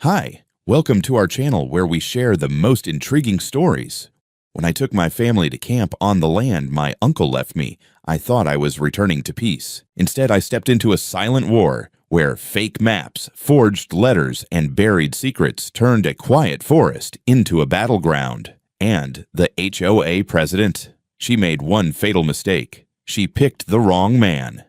Hi, welcome to our channel where we share the most intriguing stories. When I took my family to camp on the land my uncle left me, I thought I was returning to peace. Instead, I stepped into a silent war where fake maps, forged letters, and buried secrets turned a quiet forest into a battleground. And the HOA president? She made one fatal mistake. She picked the wrong man.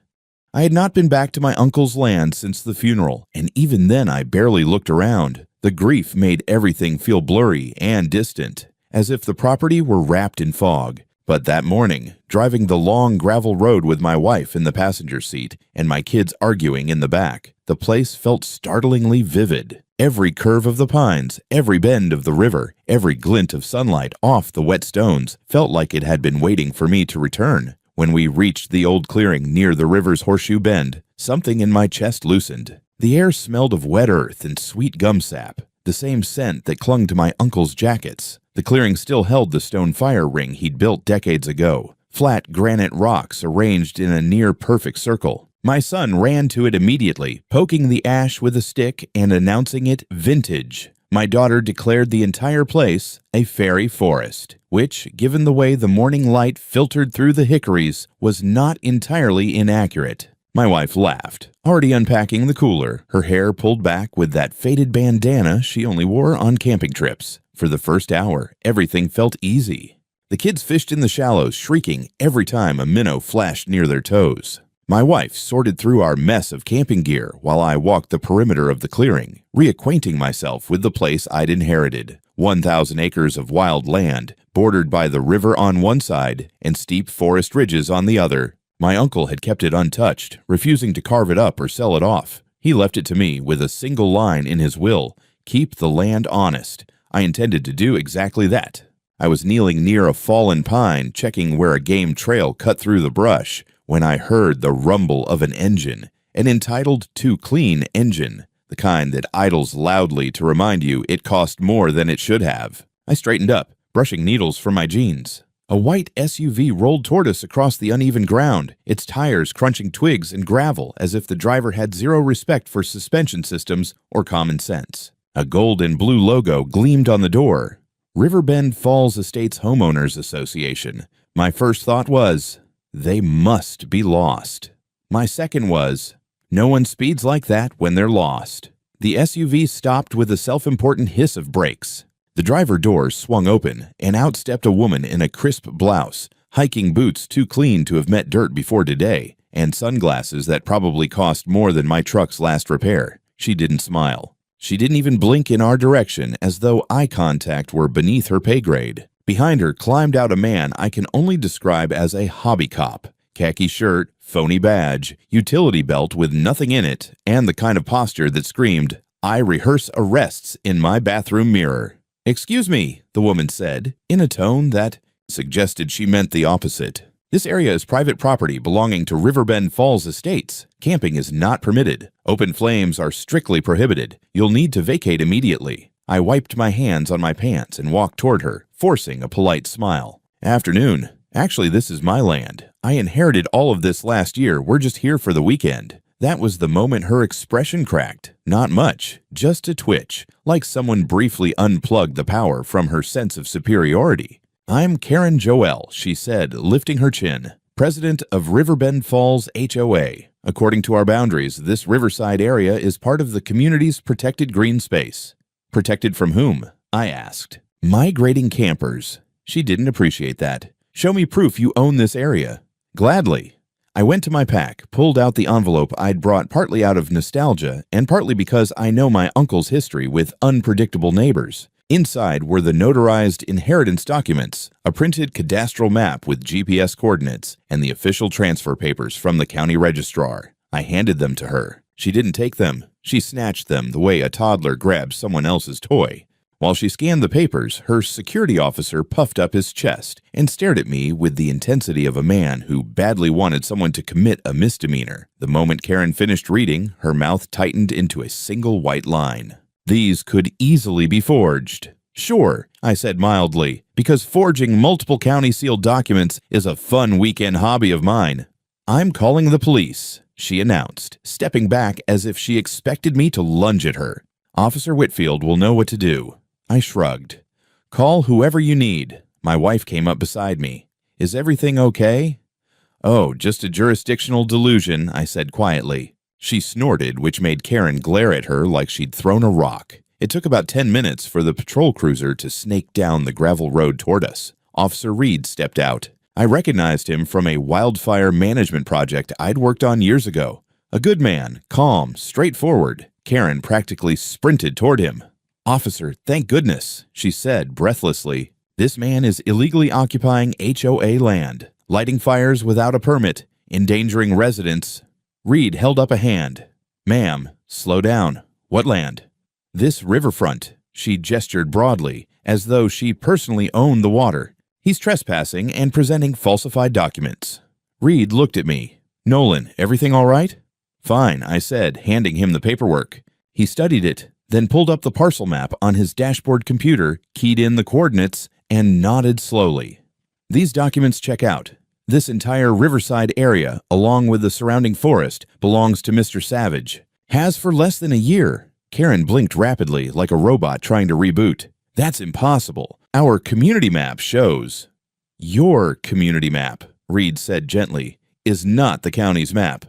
I had not been back to my uncle's land since the funeral, and even then I barely looked around. The grief made everything feel blurry and distant, as if the property were wrapped in fog. But that morning, driving the long gravel road with my wife in the passenger seat and my kids arguing in the back, the place felt startlingly vivid. Every curve of the pines, every bend of the river, every glint of sunlight off the wet stones felt like it had been waiting for me to return. When we reached the old clearing near the river's horseshoe bend, something in my chest loosened. The air smelled of wet earth and sweet gum sap, the same scent that clung to my uncle's jackets. The clearing still held the stone fire ring he'd built decades ago, flat granite rocks arranged in a near-perfect circle. My son ran to it immediately, poking the ash with a stick and announcing it vintage. My daughter declared the entire place a fairy forest, which, given the way the morning light filtered through the hickories, was not entirely inaccurate. My wife laughed, already unpacking the cooler, her hair pulled back with that faded bandana she only wore on camping trips. For the first hour, everything felt easy. The kids fished in the shallows, shrieking every time a minnow flashed near their toes. My wife sorted through our mess of camping gear while I walked the perimeter of the clearing, reacquainting myself with the place I'd inherited. 1,000 acres of wild land, bordered by the river on one side and steep forest ridges on the other. My uncle had kept it untouched, refusing to carve it up or sell it off. He left it to me with a single line in his will: keep the land honest. I intended to do exactly that. I was kneeling near a fallen pine, checking where a game trail cut through the brush, when I heard the rumble of an engine, an entitled "too clean" engine, the kind that idles loudly to remind you it cost more than it should have. I straightened up, brushing needles from my jeans. A white SUV rolled toward us across the uneven ground, its tires crunching twigs and gravel as if the driver had zero respect for suspension systems or common sense. A gold and blue logo gleamed on the door. Riverbend Falls Estates Homeowners Association. My first thought was, they must be lost. My second was, no one speeds like that when they're lost. The SUV stopped with a self-important hiss of brakes. The driver doors swung open, and out stepped a woman in a crisp blouse, hiking boots too clean to have met dirt before today, and sunglasses that probably cost more than my truck's last repair. She didn't smile. She didn't even blink in our direction, as though eye contact were beneath her pay grade. Behind her climbed out a man I can only describe as a hobby cop. Khaki shirt, phony badge, utility belt with nothing in it, and the kind of posture that screamed, "I rehearse arrests in my bathroom mirror." "Excuse me," the woman said, in a tone that suggested she meant the opposite. "This area is private property belonging to Riverbend Falls Estates. Camping is not permitted. Open flames are strictly prohibited. You'll need to vacate immediately." I wiped my hands on my pants and walked toward her, forcing a polite smile. "Afternoon. Actually, this is my land. I inherited all of this last year. We're just here for the weekend." That was the moment her expression cracked. Not much, just a twitch, like someone briefly unplugged the power from her sense of superiority. "I'm Karen Joel," she said, lifting her chin, "president of Riverbend Falls HOA. According to our boundaries, this riverside area is part of the community's protected green space." "Protected from whom?" I asked. "Migrating campers." She didn't appreciate that. "Show me proof you own this area." "Gladly." I went to my pack, pulled out the envelope I'd brought partly out of nostalgia and partly because I know my uncle's history with unpredictable neighbors. Inside were the notarized inheritance documents, a printed cadastral map with GPS coordinates, and the official transfer papers from the county registrar. I handed them to her. She didn't take them. She snatched them the way a toddler grabs someone else's toy. While she scanned the papers, her security officer puffed up his chest and stared at me with the intensity of a man who badly wanted someone to commit a misdemeanor. The moment Karen finished reading, her mouth tightened into a single white line. "These could easily be forged." "Sure," I said mildly, because forging multiple county-sealed documents is a fun weekend hobby of mine. "I'm calling the police," she announced, stepping back as if she expected me to lunge at her. Officer Whitfield will know what to do. I shrugged. Call whoever you need. My wife came up beside me. Is everything okay? Oh, just a jurisdictional delusion, I said quietly. She snorted, which made Karen glare at her like she'd thrown a rock. It took about 10 minutes for the patrol cruiser to snake down the gravel road toward us. Officer Reed stepped out. I recognized him from a wildfire management project I'd worked on years ago. A good man, calm, straightforward. Karen practically sprinted toward him. Officer, thank goodness, she said breathlessly. This man is illegally occupying HOA land, lighting fires without a permit, endangering residents. Reed held up a hand. Ma'am, slow down. What land? This riverfront. She gestured broadly, as though she personally owned the water. He's trespassing and presenting falsified documents. Reed looked at me. Nolan, everything all right? Fine, I said, handing him the paperwork. He studied it, then pulled up the parcel map on his dashboard computer, keyed in the coordinates, and nodded slowly. These documents check out. This entire riverside area, along with the surrounding forest, belongs to Mr. Savage. Has for less than a year. Karen blinked rapidly, like a robot trying to reboot. That's impossible. Our community map shows. Your community map, Reed said gently, is not the county's map.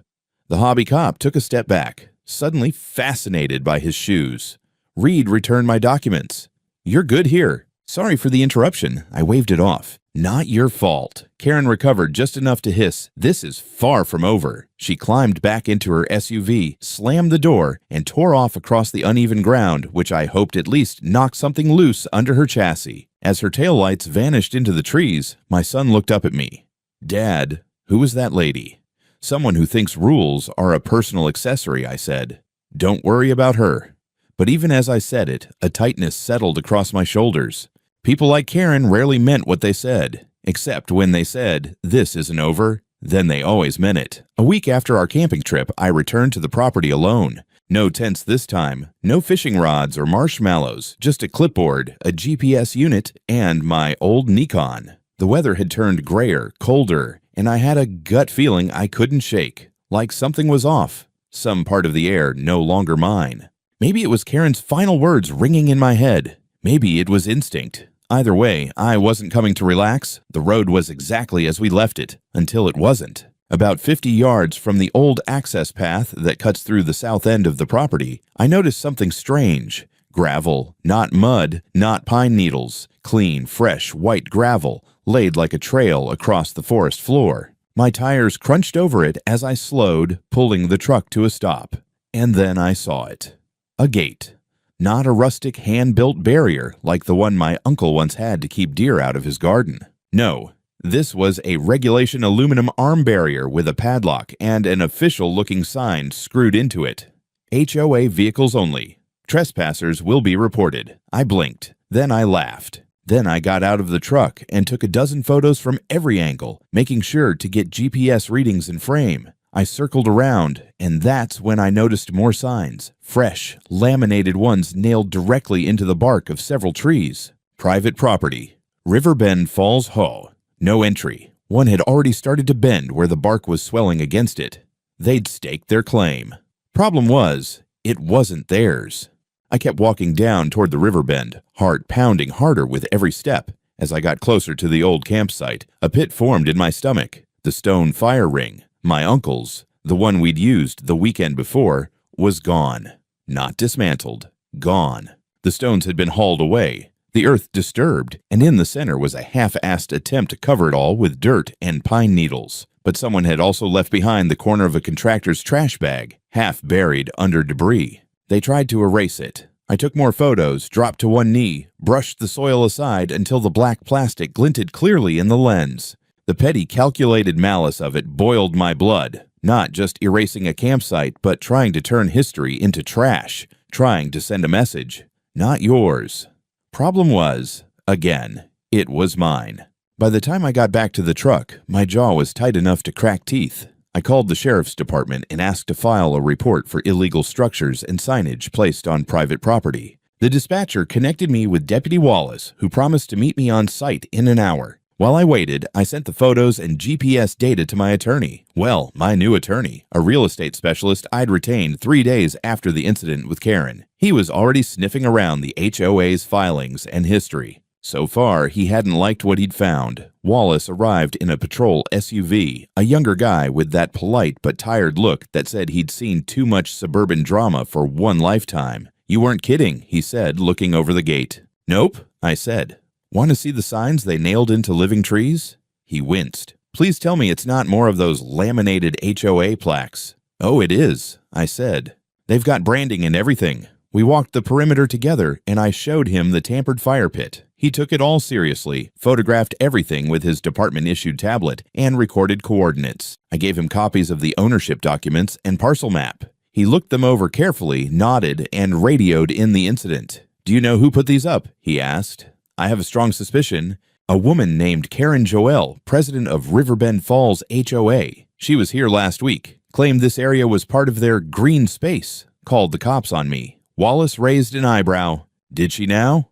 The hobby cop took a step back, suddenly fascinated by his shoes. Reed returned my documents. You're good here. Sorry for the interruption. I waved it off. Not your fault. Karen recovered just enough to hiss, "This is far from over." She climbed back into her SUV, slammed the door, and tore off across the uneven ground, which I hoped at least knocked something loose under her chassis. As her taillights vanished into the trees, my son looked up at me. "Dad, who is that lady?" "Someone who thinks rules are a personal accessory," I said. "Don't worry about her." But even as I said it, a tightness settled across my shoulders. People like Karen rarely meant what they said, except when they said, "This isn't over," then they always meant it. A week after our camping trip, I returned to the property alone. No tents this time, no fishing rods or marshmallows, just a clipboard, a GPS unit, and my old Nikon. The weather had turned grayer, colder, and I had a gut feeling I couldn't shake, like something was off, some part of the air no longer mine. Maybe it was Karen's final words ringing in my head. Maybe it was instinct. Either way, I wasn't coming to relax. The road was exactly as we left it, until it wasn't. About 50 yards from the old access path that cuts through the south end of the property, I noticed something strange. Gravel, not mud, not pine needles. Clean, fresh, white gravel, laid like a trail across the forest floor. My tires crunched over it as I slowed, pulling the truck to a stop. And then I saw it. A gate. Not a rustic hand-built barrier like the one my uncle once had to keep deer out of his garden. No, this was a regulation aluminum arm barrier with a padlock and an official-looking sign screwed into it. HOA vehicles only. Trespassers will be reported. I blinked. Then I laughed. Then I got out of the truck and took a dozen photos from every angle, making sure to get GPS readings in frame. I circled around, and that's when I noticed more signs. Fresh, laminated ones nailed directly into the bark of several trees. Private property. Riverbend Falls HOA. No entry. One had already started to bend where the bark was swelling against it. They'd staked their claim. Problem was, it wasn't theirs. I kept walking down toward the riverbend, heart pounding harder with every step. As I got closer to the old campsite, a pit formed in my stomach. The stone fire ring, my uncle's, the one we'd used the weekend before, was gone. Not dismantled. Gone. The stones had been hauled away, the earth disturbed, and in the center was a half-assed attempt to cover it all with dirt and pine needles. But someone had also left behind the corner of a contractor's trash bag, half buried under debris. They tried to erase it. I took more photos, dropped to one knee, brushed the soil aside until the black plastic glinted clearly in the lens. The petty, calculated malice of it boiled my blood, not just erasing a campsite, but trying to turn history into trash, trying to send a message. Not yours. Problem was, again, it was mine. By the time I got back to the truck, my jaw was tight enough to crack teeth. I called the sheriff's department and asked to file a report for illegal structures and signage placed on private property. The dispatcher connected me with Deputy Wallace, who promised to meet me on site in an hour. While I waited, I sent the photos and GPS data to my attorney. Well, my new attorney, a real estate specialist I'd retained 3 days after the incident with Karen. He was already sniffing around the HOA's filings and history. So far, he hadn't liked what he'd found. Wallace arrived in a patrol SUV, a younger guy with that polite but tired look that said he'd seen too much suburban drama for one lifetime. "You weren't kidding," he said, looking over the gate. "Nope," I said. "Want to see the signs they nailed into living trees?" He winced. "Please tell me it's not more of those laminated HOA plaques." "Oh, it is," I said. "They've got branding and everything." We walked the perimeter together, and I showed him the tampered fire pit. He took it all seriously, photographed everything with his department-issued tablet, and recorded coordinates. I gave him copies of the ownership documents and parcel map. He looked them over carefully, nodded, and radioed in the incident. "Do you know who put these up?" he asked. "I have a strong suspicion. A woman named Karen Joel, president of Riverbend Falls HOA. She was here last week, claimed this area was part of their green space, called the cops on me." Wallace raised an eyebrow. "Did she now?"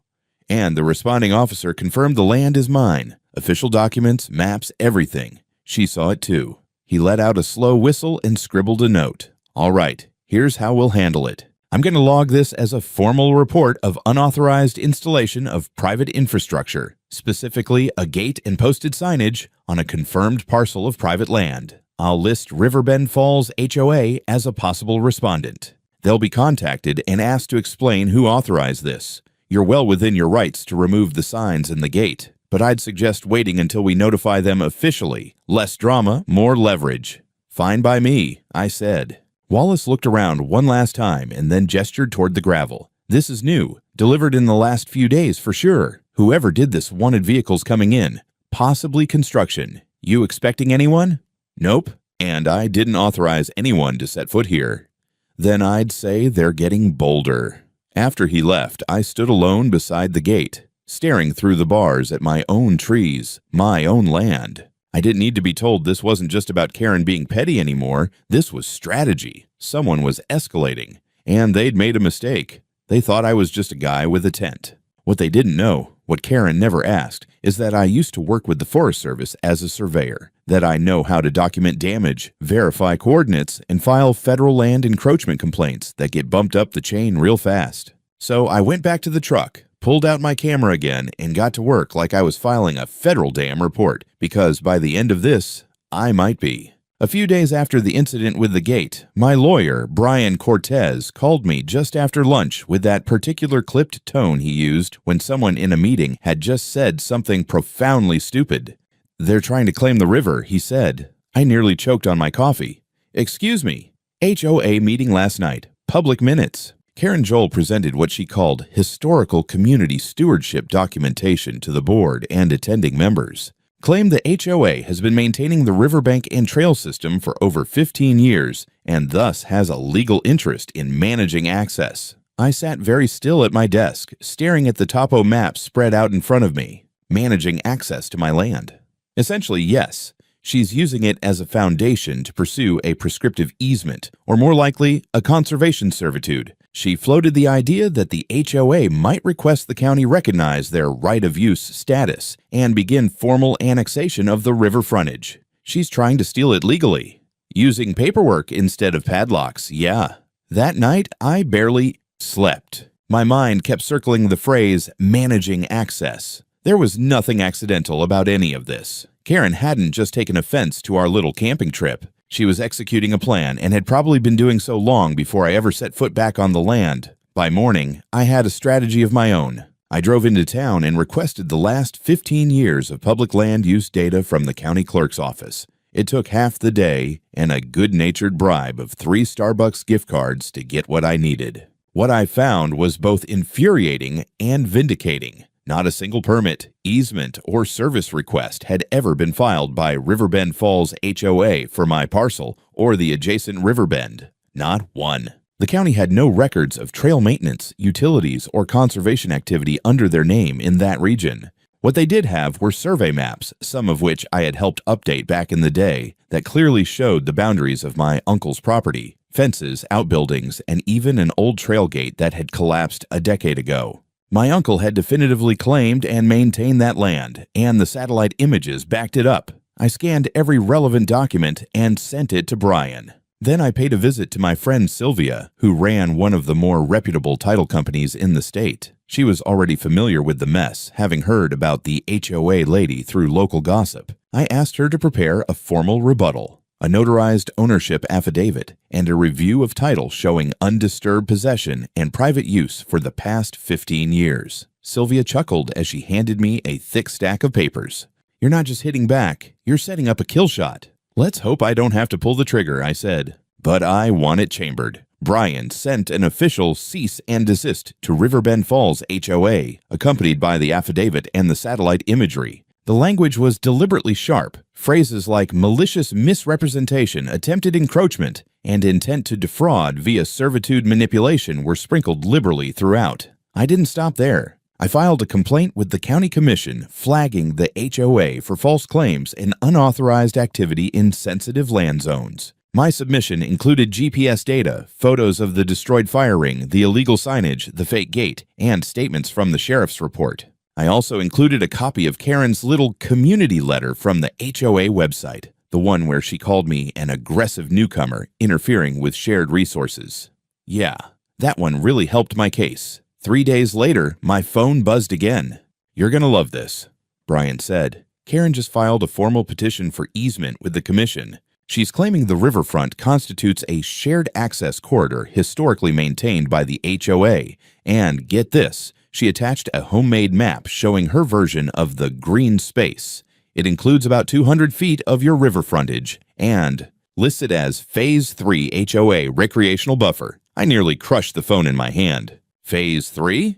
And the responding officer confirmed the land is mine. Official documents, maps, everything. She saw it too. He let out a slow whistle and scribbled a note. "All right, here's how we'll handle it. I'm going to log this as a formal report of unauthorized installation of private infrastructure, specifically a gate and posted signage on a confirmed parcel of private land. I'll list Riverbend Falls HOA as a possible respondent. They'll be contacted and asked to explain who authorized this. You're well within your rights to remove the signs and the gate, but I'd suggest waiting until we notify them officially. Less drama, more leverage." "Fine by me," I said. Wallace looked around one last time and then gestured toward the gravel. "This is new, delivered in the last few days for sure. Whoever did this wanted vehicles coming in, possibly construction. You expecting anyone?" "Nope, and I didn't authorize anyone to set foot here." "Then I'd say they're getting bolder." After he left, I stood alone beside the gate, staring through the bars at my own trees, my own land. I didn't need to be told this wasn't just about Karen being petty anymore. This was strategy. Someone was escalating, and they'd made a mistake. They thought I was just a guy with a tent. What they didn't know, what Karen never asked, is that I used to work with the Forest Service as a surveyor, that I know how to document damage, verify coordinates, and file federal land encroachment complaints that get bumped up the chain real fast. So I went back to the truck, pulled out my camera again, and got to work like I was filing a federal damn report, because by the end of this, I might be. A few days after the incident with the gate, my lawyer, Brian Cortez, called me just after lunch with that particular clipped tone he used when someone in a meeting had just said something profoundly stupid. "They're trying to claim the river," he said. I nearly choked on my coffee. "Excuse me. HOA meeting last night. Public minutes." Karen Joel presented what she called historical community stewardship documentation to the board and attending members. Claimed the HOA has been maintaining the riverbank and trail system for over 15 years and thus has a legal interest in managing access. I sat very still at my desk, staring at the topo map spread out in front of me. Managing access to my land. Essentially, yes, she's using it as a foundation to pursue a prescriptive easement, or more likely, a conservation servitude. She floated the idea that the HOA might request the county recognize their right-of-use status and begin formal annexation of the river frontage. She's trying to steal it legally. Using paperwork instead of padlocks, yeah. That night, I barely slept. My mind kept circling the phrase, managing access. There was nothing accidental about any of this. Karen hadn't just taken offense to our little camping trip. She was executing a plan and had probably been doing so long before I ever set foot back on the land. By morning, I had a strategy of my own. I drove into town and requested the last 15 years of public land use data from the county clerk's office. It took half the day and a good-natured bribe of 3 Starbucks gift cards to get what I needed. What I found was both infuriating and vindicating. Not a single permit, easement, or service request had ever been filed by Riverbend Falls HOA for my parcel or the adjacent Riverbend. Not one. The county had no records of trail maintenance, utilities, or conservation activity under their name in that region. What they did have were survey maps, some of which I had helped update back in the day, that clearly showed the boundaries of my uncle's property, fences, outbuildings, and even an old trail gate that had collapsed a decade ago. My uncle had definitively claimed and maintained that land, and the satellite images backed it up. I scanned every relevant document and sent it to Brian. Then I paid a visit to my friend Sylvia, who ran one of the more reputable title companies in the state. She was already familiar with the mess, having heard about the HOA lady through local gossip. I asked her to prepare a formal rebuttal, a notarized ownership affidavit, and a review of title showing undisturbed possession and private use for the past 15 years. Sylvia chuckled as she handed me a thick stack of papers. "You're not just hitting back, you're setting up a kill shot." "Let's hope I don't have to pull the trigger," I said. But I want it chambered. Brian sent an official cease and desist to Riverbend Falls HOA, accompanied by the affidavit and the satellite imagery. The language was deliberately sharp. Phrases like malicious misrepresentation, attempted encroachment, and intent to defraud via servitude manipulation were sprinkled liberally throughout. I didn't stop there. I filed a complaint with the county commission flagging the HOA for false claims and unauthorized activity in sensitive land zones. My submission included GPS data, photos of the destroyed fire ring, the illegal signage, the fake gate, and statements from the sheriff's report. I also included a copy of Karen's little community letter from the HOA website, the one where she called me an aggressive newcomer interfering with shared resources. Yeah, that one really helped my case. 3 days later, my phone buzzed again. "You're gonna love this," Brian said. "Karen just filed a formal petition for easement with the commission. She's claiming the riverfront constitutes a shared access corridor historically maintained by the HOA, and get this, she attached a homemade map showing her version of the green space. It includes about 200 feet of your river frontage and listed as Phase 3 HOA recreational buffer." I nearly crushed the phone in my hand. Phase 3?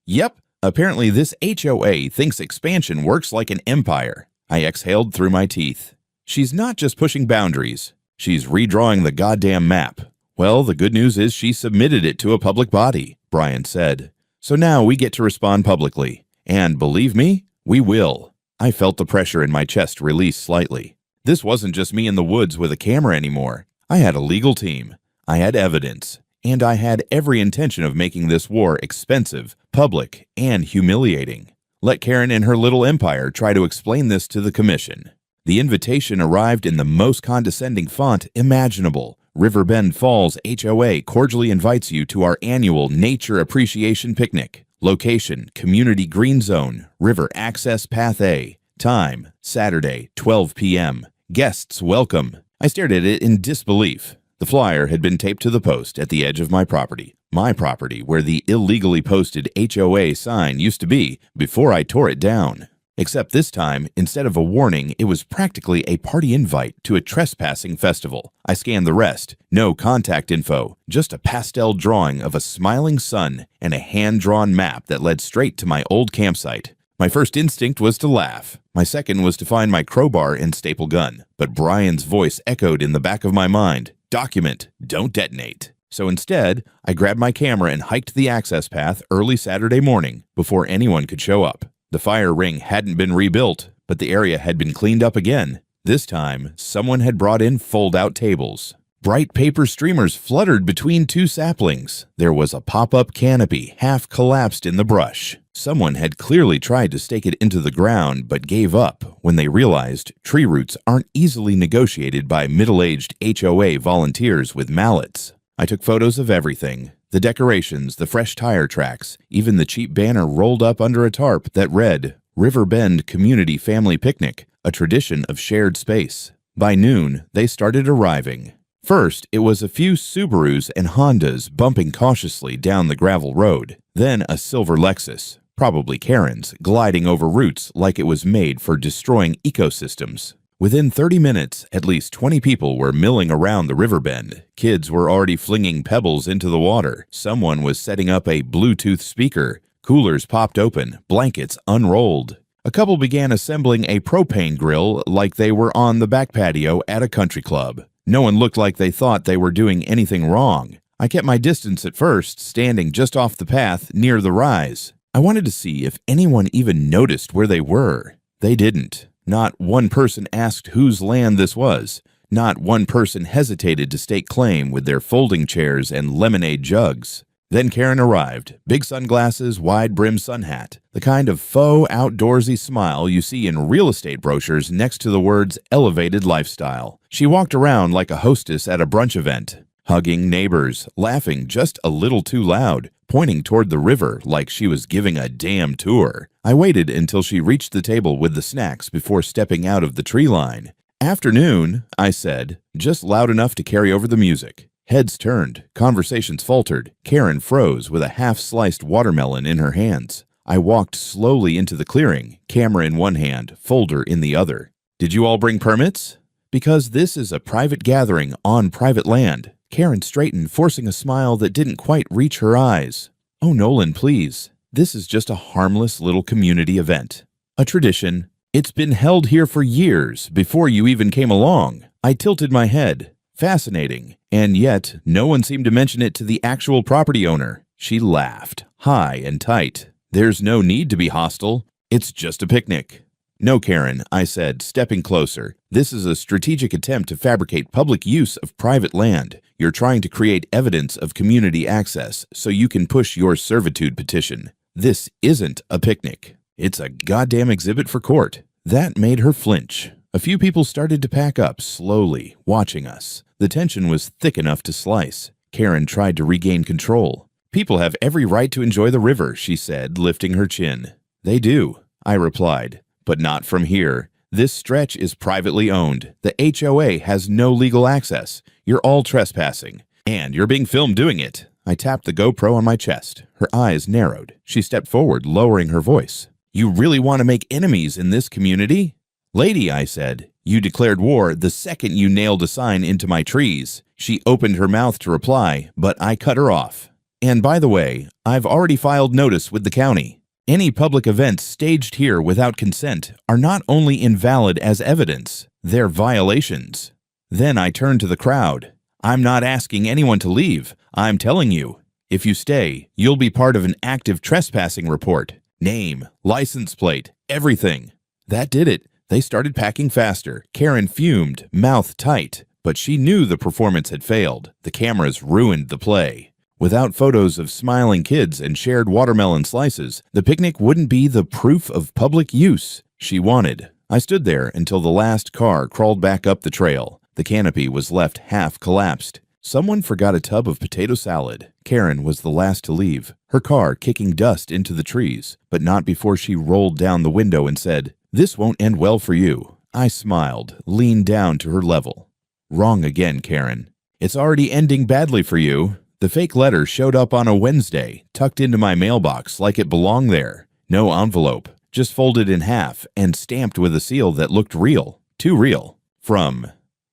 Yep, apparently this HOA thinks expansion works like an empire. I exhaled through my teeth. She's not just pushing boundaries, she's redrawing the goddamn map. "Well, the good news is she submitted it to a public body," Brian said. "So now we get to respond publicly. And believe me, we will." I felt the pressure in my chest release slightly. This wasn't just me in the woods with a camera anymore. I had a legal team. I had evidence. And I had every intention of making this war expensive, public, and humiliating. Let Karen and her little empire try to explain this to the commission. The invitation arrived in the most condescending font imaginable. Riverbend Falls HOA cordially invites you to our annual Nature Appreciation Picnic. Location, Community Green Zone, River Access Path A. Time, Saturday, 12 p.m. Guests welcome. I stared at it in disbelief. The flyer had been taped to the post at the edge of my property where the illegally posted HOA sign used to be before I tore it down. Except this time, instead of a warning, it was practically a party invite to a trespassing festival. I scanned the rest. No contact info, just a pastel drawing of a smiling sun and a hand-drawn map that led straight to my old campsite. My first instinct was to laugh. My second was to find my crowbar and staple gun. But Brian's voice echoed in the back of my mind. Document, don't detonate. So instead, I grabbed my camera and hiked the access path early Saturday morning before anyone could show up. The fire ring hadn't been rebuilt, but the area had been cleaned up again. This time, someone had brought in fold-out tables. Bright paper streamers fluttered between two saplings. There was a pop-up canopy half collapsed in the brush. Someone had clearly tried to stake it into the ground but gave up when they realized tree roots aren't easily negotiated by middle-aged HOA volunteers with mallets. I took photos of everything. The decorations, the fresh tire tracks, even the cheap banner rolled up under a tarp that read, Riverbend Community Family Picnic, a tradition of shared space. By noon, they started arriving. First, it was a few Subarus and Hondas bumping cautiously down the gravel road. Then a silver Lexus, probably Karen's, gliding over roots like it was made for destroying ecosystems. Within 30 minutes, at least 20 people were milling around the riverbend. Kids were already flinging pebbles into the water. Someone was setting up a Bluetooth speaker. Coolers popped open, blankets unrolled. A couple began assembling a propane grill like they were on the back patio at a country club. No one looked like they thought they were doing anything wrong. I kept my distance at first, standing just off the path near the rise. I wanted to see if anyone even noticed where they were. They didn't. Not one person asked whose land this was. Not one person hesitated to stake claim with their folding chairs and lemonade jugs. Then Karen arrived. Big sunglasses, wide-brimmed sun hat. The kind of faux, outdoorsy smile you see in real estate brochures next to the words elevated lifestyle. She walked around like a hostess at a brunch event, hugging neighbors, laughing just a little too loud, pointing toward the river like she was giving a damn tour. I waited until she reached the table with the snacks before stepping out of the tree line. "Afternoon," I said, just loud enough to carry over the music. Heads turned, conversations faltered. Karen froze with a half-sliced watermelon in her hands. I walked slowly into the clearing, camera in one hand, folder in the other. "Did you all bring permits?" "Because this is a private gathering on private land." Karen straightened, forcing a smile that didn't quite reach her eyes. "Oh, Nolan, please. This is just a harmless little community event. A tradition. It's been held here for years, before you even came along." I tilted my head. Fascinating. And yet, no one seemed to mention it to the actual property owner. She laughed, high and tight. "There's no need to be hostile. It's just a picnic." "No, Karen," I said, stepping closer. "This is a strategic attempt to fabricate public use of private land. You're trying to create evidence of community access so you can push your servitude petition. This isn't a picnic. It's a goddamn exhibit for court." That made her flinch. A few people started to pack up, slowly, watching us. The tension was thick enough to slice. Karen tried to regain control. "People have every right to enjoy the river," she said, lifting her chin. "They do," I replied, "but not from here. This stretch is privately owned. The HOA has no legal access. You're all trespassing. And you're being filmed doing it." I tapped the GoPro on my chest. Her eyes narrowed. She stepped forward, lowering her voice. "You really want to make enemies in this community?" "Lady," I said, "you declared war the second you nailed a sign into my trees." She opened her mouth to reply, but I cut her off. "And by the way, I've already filed notice with the county. Any public events staged here without consent are not only invalid as evidence, they're violations." Then I turned to the crowd. "I'm not asking anyone to leave. I'm telling you, if you stay, you'll be part of an active trespassing report. Name, license plate, everything." That did it. They started packing faster. Karen fumed, mouth tight, but she knew the performance had failed. The cameras ruined the play. Without photos of smiling kids and shared watermelon slices, the picnic wouldn't be the proof of public use she wanted. I stood there until the last car crawled back up the trail. The canopy was left half collapsed. Someone forgot a tub of potato salad. Karen was the last to leave, her car kicking dust into the trees, but not before she rolled down the window and said, "This won't end well for you." I smiled, leaned down to her level. "Wrong again, Karen. It's already ending badly for you." The fake letter showed up on a Wednesday, tucked into my mailbox like it belonged there. No envelope, just folded in half and stamped with a seal that looked real. Too real. From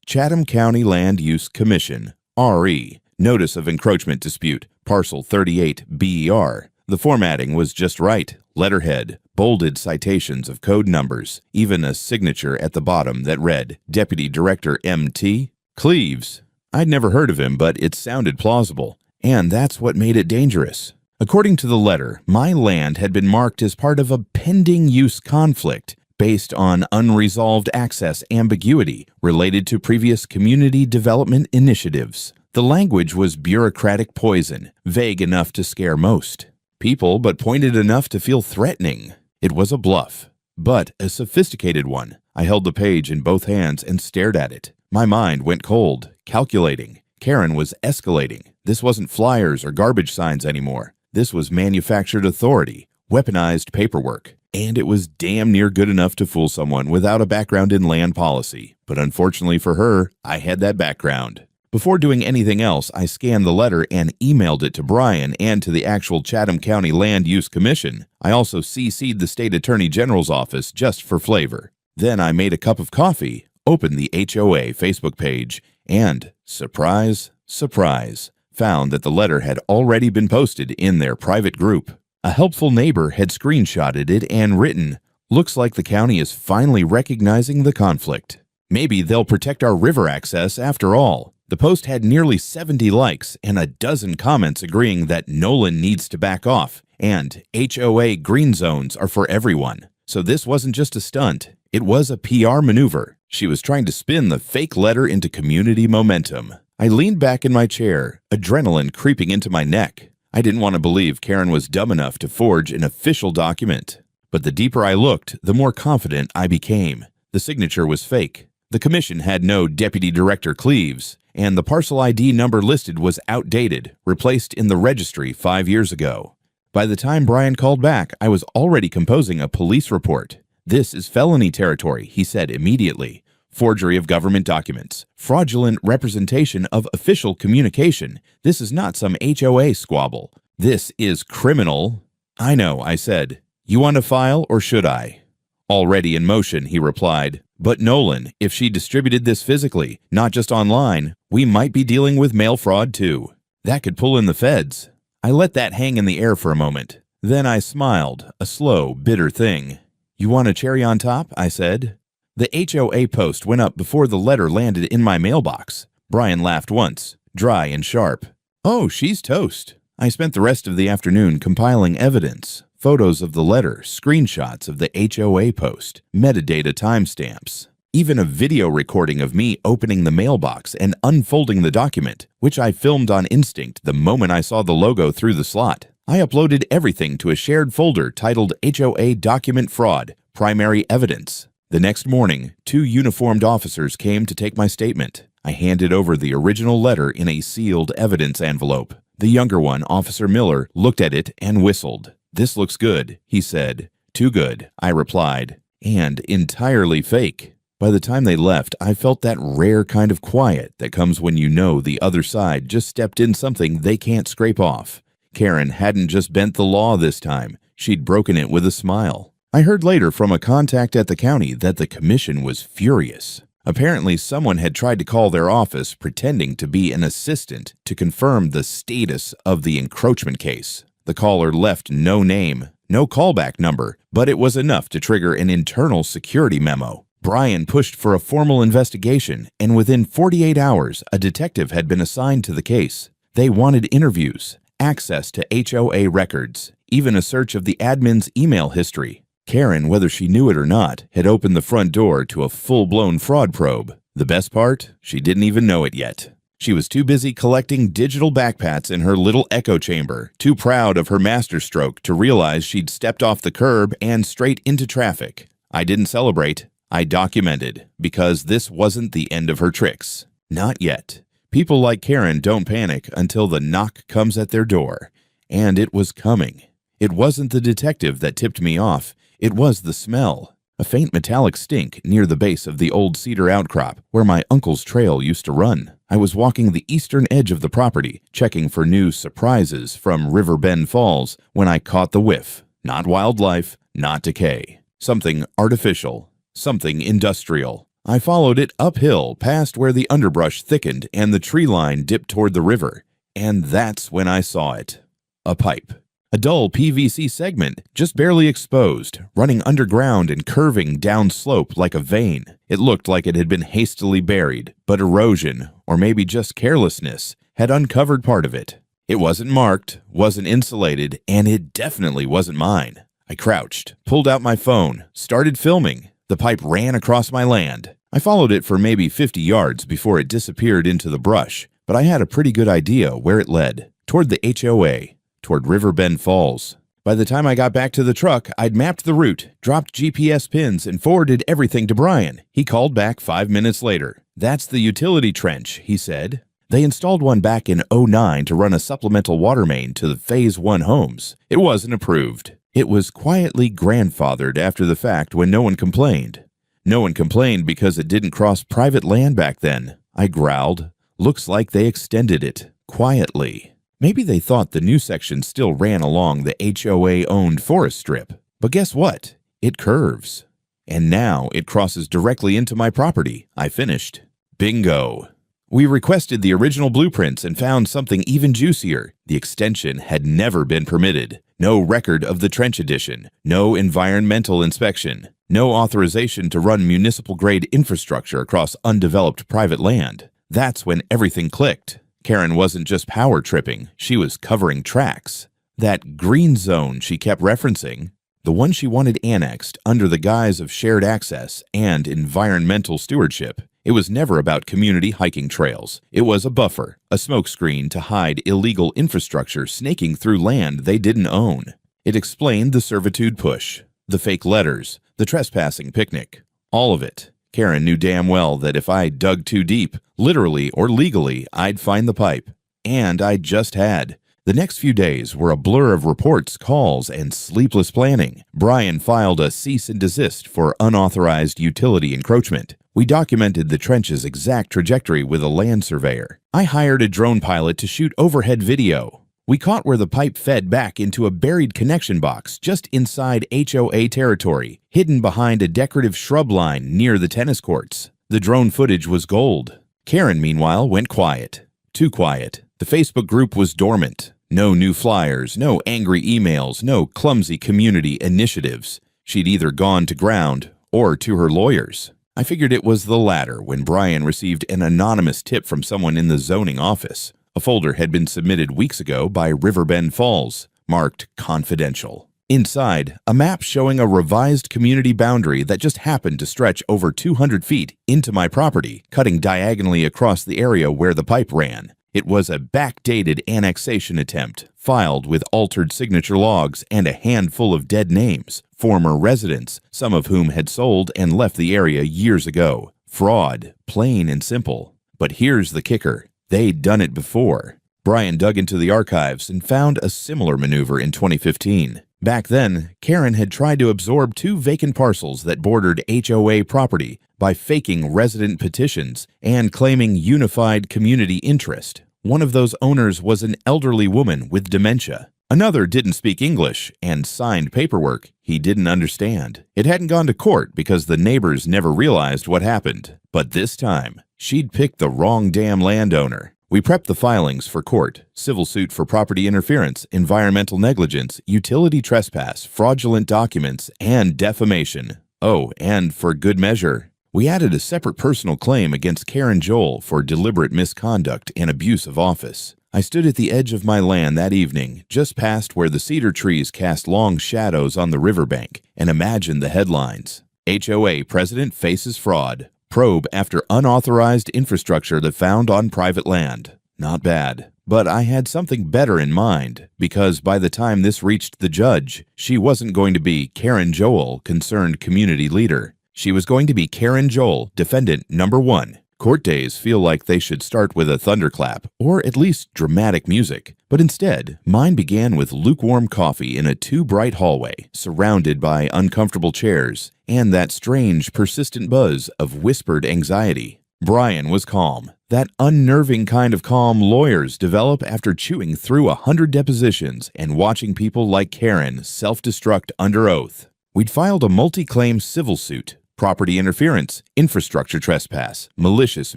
Chatham County Land Use Commission, RE, Notice of Encroachment Dispute, Parcel 38 BER. The formatting was just right. Letterhead, bolded citations of code numbers, even a signature at the bottom that read, Deputy Director M.T. Cleaves. I'd never heard of him, but it sounded plausible, and that's what made it dangerous. According to the letter, my land had been marked as part of a pending use conflict based on unresolved access ambiguity related to previous community development initiatives. The language was bureaucratic poison, vague enough to scare most people, but pointed enough to feel threatening. It was a bluff, but a sophisticated one. I held the page in both hands and stared at it. My mind went cold, calculating. Karen was escalating. This wasn't flyers or garbage signs anymore. This was manufactured authority, weaponized paperwork, and it was damn near good enough to fool someone without a background in land policy. But unfortunately for her, I had that background. Before doing anything else, I scanned the letter and emailed it to Brian and to the actual Chatham County Land Use Commission. I also CC'd the State Attorney General's office just for flavor. Then I made a cup of coffee, opened the HOA Facebook page, and, surprise, surprise, found that the letter had already been posted in their private group. A helpful neighbor had screenshotted it and written, "Looks like the county is finally recognizing the conflict. Maybe they'll protect our river access after all." The post had nearly 70 likes and a dozen comments agreeing that Nolan needs to back off and HOA green zones are for everyone. So this wasn't just a stunt, it was a PR maneuver. She was trying to spin the fake letter into community momentum. I leaned back in my chair, adrenaline creeping into my neck. I didn't want to believe Karen was dumb enough to forge an official document. But the deeper I looked, the more confident I became. The signature was fake. The commission had no Deputy Director Cleaves, and the parcel ID number listed was outdated, replaced in the registry 5 years ago. By the time Brian called back, I was already composing a police report. "This is felony territory," he said immediately. "Forgery of government documents. Fraudulent representation of official communication. This is not some HOA squabble. This is criminal." "I know," I said. "You want to file or should I?" "Already in motion," he replied. "But Nolan, if she distributed this physically, not just online, we might be dealing with mail fraud too. That could pull in the feds." I let that hang in the air for a moment. Then I smiled, a slow, bitter thing. "You want a cherry on top?" I said. The HOA post went up before the letter landed in my mailbox. Brian laughed once, dry and sharp. "Oh, she's toast." I spent the rest of the afternoon compiling evidence, photos of the letter, screenshots of the HOA post, metadata timestamps, even a video recording of me opening the mailbox and unfolding the document, which I filmed on instinct the moment I saw the logo through the slot. I uploaded everything to a shared folder titled HOA Document Fraud, Primary Evidence. The next morning, 2 uniformed officers came to take my statement. I handed over the original letter in a sealed evidence envelope. The younger one, Officer Miller, looked at it and whistled. "This looks good," he said. "Too good," I replied. "And entirely fake." By the time they left, I felt that rare kind of quiet that comes when you know the other side just stepped in something they can't scrape off. Karen hadn't just bent the law this time. She'd broken it with a smile. I heard later from a contact at the county that the commission was furious. Apparently, someone had tried to call their office pretending to be an assistant to confirm the status of the encroachment case. The caller left no name, no callback number, but it was enough to trigger an internal security memo. Brian pushed for a formal investigation, and within 48 hours, a detective had been assigned to the case. They wanted interviews, access to HOA records, even a search of the admin's email history. Karen, whether she knew it or not, had opened the front door to a full-blown fraud probe. The best part? She didn't even know it yet. She was too busy collecting digital backpats in her little echo chamber, too proud of her masterstroke to realize she'd stepped off the curb and straight into traffic. I didn't celebrate. I documented, because this wasn't the end of her tricks. Not yet. People like Karen don't panic until the knock comes at their door. And it was coming. It wasn't the detective that tipped me off. It was the smell. A faint metallic stink near the base of the old cedar outcrop where my uncle's trail used to run. I was walking the eastern edge of the property, checking for new surprises from River Bend Falls, when I caught the whiff. Not wildlife, not decay. Something artificial. Something industrial. I followed it uphill past where the underbrush thickened and the tree line dipped toward the river. And that's when I saw it. A pipe. A dull PVC segment, just barely exposed, running underground and curving down slope like a vein. It looked like it had been hastily buried, but erosion, or maybe just carelessness, had uncovered part of it. It wasn't marked, wasn't insulated, and it definitely wasn't mine. I crouched, pulled out my phone, started filming. The pipe ran across my land. I followed it for maybe 50 yards before it disappeared into the brush, but I had a pretty good idea where it led. Toward the HOA, toward River Bend Falls. By the time I got back to the truck, I'd mapped the route, dropped GPS pins, and forwarded everything to Brian. He called back 5 minutes later. "That's the utility trench," he said. They installed one back in '09 to run a supplemental water main to the Phase 1 homes. It wasn't approved. It was quietly grandfathered after the fact when no one complained. No one complained because it didn't cross private land back then. I growled. Looks like they extended it. Quietly. Maybe they thought the new section still ran along the HOA-owned forest strip. But guess what? It curves. And now it crosses directly into my property. I finished. Bingo. We requested the original blueprints and found something even juicier. The extension had never been permitted. No record of the trench addition. No environmental inspection. No authorization to run municipal-grade infrastructure across undeveloped private land. That's when everything clicked. Karen wasn't just power tripping, she was covering tracks. That green zone she kept referencing, the one she wanted annexed under the guise of shared access and environmental stewardship, It was never about community hiking trails. It was a buffer, a smokescreen to hide illegal infrastructure snaking through land they didn't own. It explained the servitude push, the fake letters, the trespassing picnic. All of it. Karen knew damn well that if I dug too deep, literally or legally, I'd find the pipe. And I just had. The next few days were a blur of reports, calls, and sleepless planning. Brian filed a cease and desist for unauthorized utility encroachment. We documented the trench's exact trajectory with a land surveyor. I hired a drone pilot to shoot overhead video. We caught where the pipe fed back into a buried connection box just inside HOA territory, hidden behind a decorative shrub line near the tennis courts. The drone footage was gold. Karen, meanwhile, went quiet. Too quiet. The Facebook group was dormant. No new flyers, no angry emails, no clumsy community initiatives. She'd either gone to ground or to her lawyers. I figured it was the latter when Brian received an anonymous tip from someone in the zoning office. A folder had been submitted weeks ago by Riverbend Falls, marked confidential. Inside, a map showing a revised community boundary that just happened to stretch over 200 feet into my property, cutting diagonally across the area where the pipe ran. It was a backdated annexation attempt, filed with altered signature logs and a handful of dead names, former residents, some of whom had sold and left the area years ago. Fraud, plain and simple. But here's the kicker. They'd done it before. Brian dug into the archives and found a similar maneuver in 2015. Back then, Karen had tried to absorb 2 vacant parcels that bordered HOA property by faking resident petitions and claiming unified community interest. One of those owners was an elderly woman with dementia. Another didn't speak English and signed paperwork he didn't understand. It hadn't gone to court because the neighbors never realized what happened. But this time, she'd picked the wrong damn landowner. We prepped the filings for court: civil suit for property interference, environmental negligence, utility trespass, fraudulent documents, and defamation. Oh, and for good measure, we added a separate personal claim against Karen Joel for deliberate misconduct and abuse of office. I stood at the edge of my land that evening, just past where the cedar trees cast long shadows on the riverbank, and imagined the headlines. HOA president faces fraud. Probe after unauthorized infrastructure that found on private land. Not bad. But I had something better in mind, because by the time this reached the judge, she wasn't going to be Karen Joel, concerned community leader. She was going to be Karen Joel, defendant number 1. Court days feel like they should start with a thunderclap, or at least dramatic music. But instead, mine began with lukewarm coffee in a too bright hallway, surrounded by uncomfortable chairs, and that strange, persistent buzz of whispered anxiety. Brian was calm. That unnerving kind of calm lawyers develop after chewing through 100 depositions and watching people like Karen self-destruct under oath. We'd filed a multi-claim civil suit. Property interference, infrastructure trespass, malicious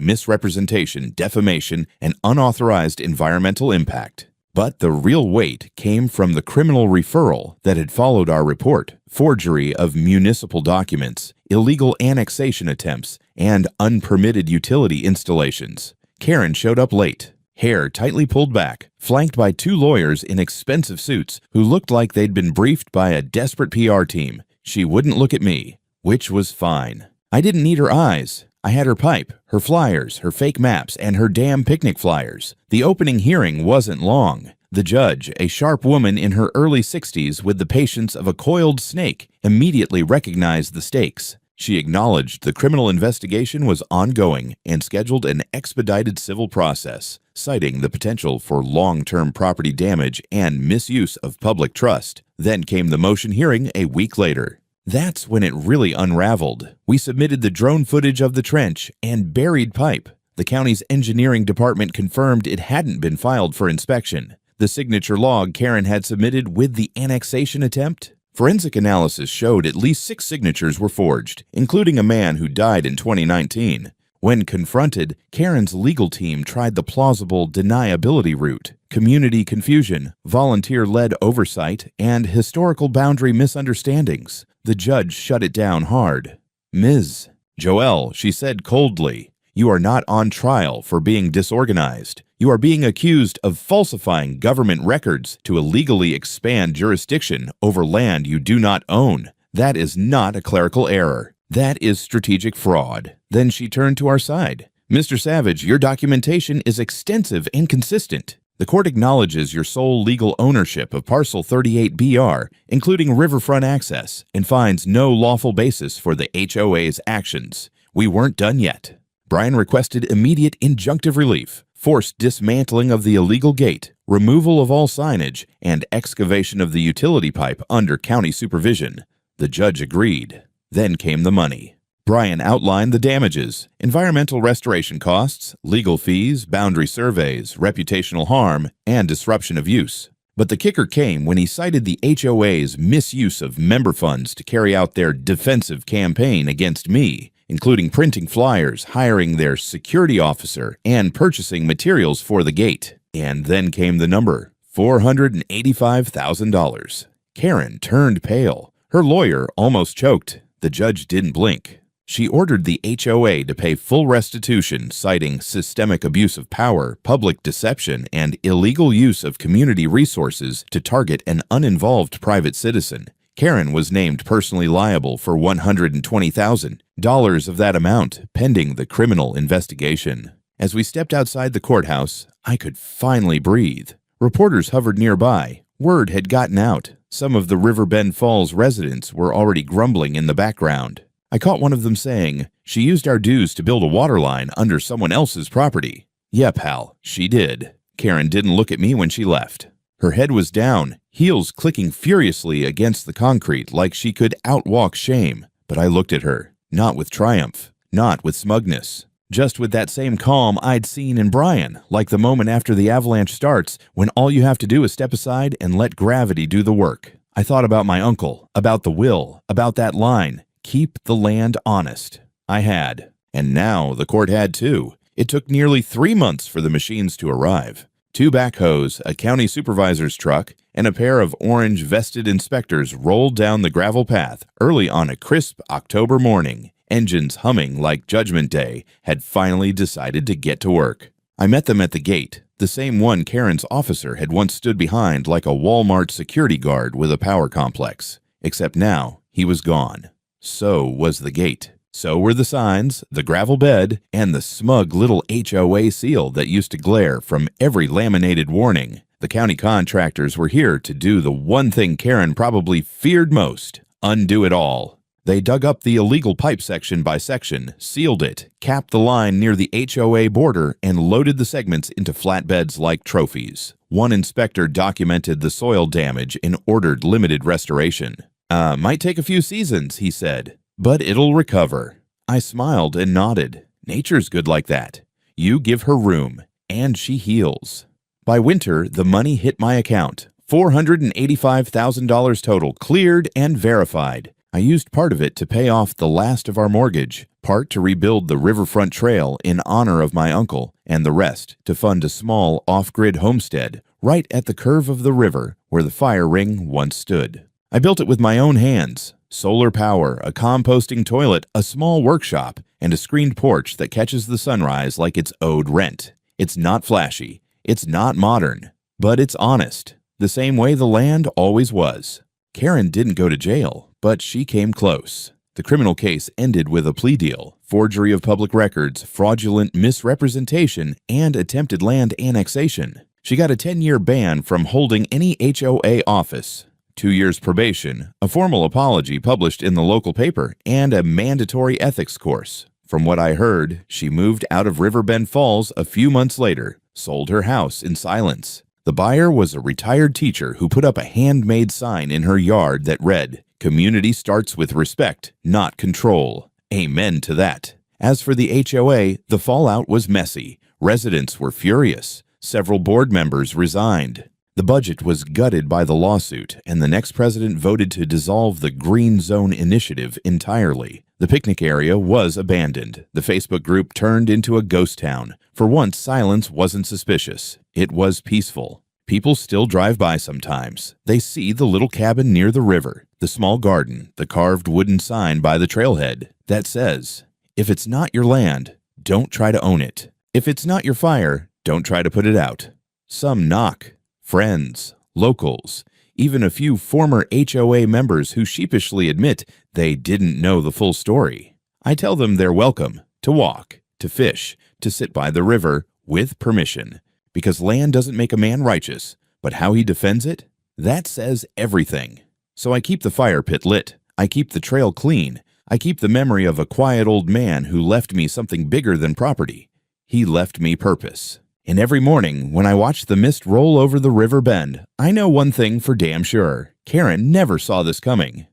misrepresentation, defamation, and unauthorized environmental impact. But the real weight came from the criminal referral that had followed our report: forgery of municipal documents, illegal annexation attempts, and unpermitted utility installations. Karen showed up late, hair tightly pulled back, flanked by 2 lawyers in expensive suits who looked like they'd been briefed by a desperate PR team. She wouldn't look at me, which was fine. I didn't need her eyes. I had her pipe, her flyers, her fake maps, and her damn picnic flyers. The opening hearing wasn't long. The judge, a sharp woman in her early 60s with the patience of a coiled snake, immediately recognized the stakes. She acknowledged the criminal investigation was ongoing and scheduled an expedited civil process, citing the potential for long-term property damage and misuse of public trust. Then came the motion hearing a week later. That's when it really unraveled. We submitted the drone footage of the trench and buried pipe. The county's engineering department confirmed it hadn't been filed for inspection. The signature log Karen had submitted with the annexation attempt? Forensic analysis showed at least 6 signatures were forged, including a man who died in 2019. When confronted, Karen's legal team tried the plausible deniability route: community confusion, volunteer-led oversight, and historical boundary misunderstandings. The judge shut it down hard. "Ms. Joel," she said coldly, "you are not on trial for being disorganized. You are being accused of falsifying government records to illegally expand jurisdiction over land you do not own. That is not a clerical error. That is strategic fraud. Then she turned to our side. Mr. Savage, your documentation is extensive and consistent. The court acknowledges your sole legal ownership of Parcel 38BR, including riverfront access, and finds no lawful basis for the HOA's actions. We weren't done yet. Brian requested immediate injunctive relief, forced dismantling of the illegal gate, removal of all signage, and excavation of the utility pipe under county supervision. The judge agreed. Then came the money. Brian outlined the damages, environmental restoration costs, legal fees, boundary surveys, reputational harm, and disruption of use. But the kicker came when he cited the HOA's misuse of member funds to carry out their defensive campaign against me, including printing flyers, hiring their security officer, and purchasing materials for the gate. And then came the number, $485,000. Karen turned pale. Her lawyer almost choked. The judge didn't blink. She ordered the HOA to pay full restitution, citing systemic abuse of power, public deception, and illegal use of community resources to target an uninvolved private citizen. Karen was named personally liable for $120,000 of that amount, pending the criminal investigation. As we stepped outside the courthouse, I could finally breathe. Reporters hovered nearby. Word had gotten out. Some of the Riverbend Falls residents were already grumbling in the background. I caught one of them saying, "She used our dues to build a water line under someone else's property." "Yep, Hal, she did." Karen didn't look at me when she left. Her head was down, heels clicking furiously against the concrete like she could outwalk shame. But I looked at her, not with triumph, not with smugness, just with that same calm I'd seen in Brian, like the moment after the avalanche starts when all you have to do is step aside and let gravity do the work. I thought about my uncle, about the will, about that line. Keep the land honest. I had. And now the court had too. It took nearly 3 months for the machines to arrive. 2 backhoes, a county supervisor's truck, and a pair of orange vested inspectors rolled down the gravel path early on a crisp October morning. Engines humming like Judgment Day had finally decided to get to work. I met them at the gate, the same one Karen's officer had once stood behind like a Walmart security guard with a power complex. Except now, he was gone. So was the gate. So were the signs, the gravel bed, and the smug little HOA seal that used to glare from every laminated warning. The county contractors were here to do the one thing Karen probably feared most, undo it all. They dug up the illegal pipe section by section, sealed it, capped the line near the HOA border, and loaded the segments into flatbeds like trophies. One inspector documented the soil damage and ordered limited restoration. Might take a few seasons, he said, but it'll recover. I smiled and nodded. Nature's good like that. You give her room, and she heals. By winter, the money hit my account. $485,000 total, cleared and verified. I used part of it to pay off the last of our mortgage, part to rebuild the riverfront trail in honor of my uncle, and the rest to fund a small off-grid homestead right at the curve of the river where the fire ring once stood. I built it with my own hands. Solar power, a composting toilet, a small workshop, and a screened porch that catches the sunrise like it's owed rent. It's not flashy. It's not modern. But it's honest. The same way the land always was. Karen didn't go to jail, but she came close. The criminal case ended with a plea deal, forgery of public records, fraudulent misrepresentation, and attempted land annexation. She got a 10-year ban from holding any HOA office, 2 years probation, a formal apology published in the local paper, and a mandatory ethics course. From what I heard, she moved out of Riverbend Falls a few months later, sold her house in silence. The buyer was a retired teacher who put up a handmade sign in her yard that read, "Community starts with respect, not control." Amen to that. As for the HOA, the fallout was messy. Residents were furious. Several board members resigned. The budget was gutted by the lawsuit, and the next president voted to dissolve the Green Zone Initiative entirely. The picnic area was abandoned. The Facebook group turned into a ghost town. For once, silence wasn't suspicious. It was peaceful. People still drive by sometimes. They see the little cabin near the river, the small garden, the carved wooden sign by the trailhead that says, "If it's not your land, don't try to own it. If it's not your fire, don't try to put it out." Some knock. Friends, locals, even a few former HOA members who sheepishly admit they didn't know the full story. I tell them they're welcome to walk, to fish, to sit by the river with permission, because land doesn't make a man righteous, but how he defends it, that says everything. So I keep the fire pit lit, I keep the trail clean, I keep the memory of a quiet old man who left me something bigger than property. He left me purpose. And every morning, when I watch the mist roll over the river bend, I know one thing for damn sure. Karen never saw this coming.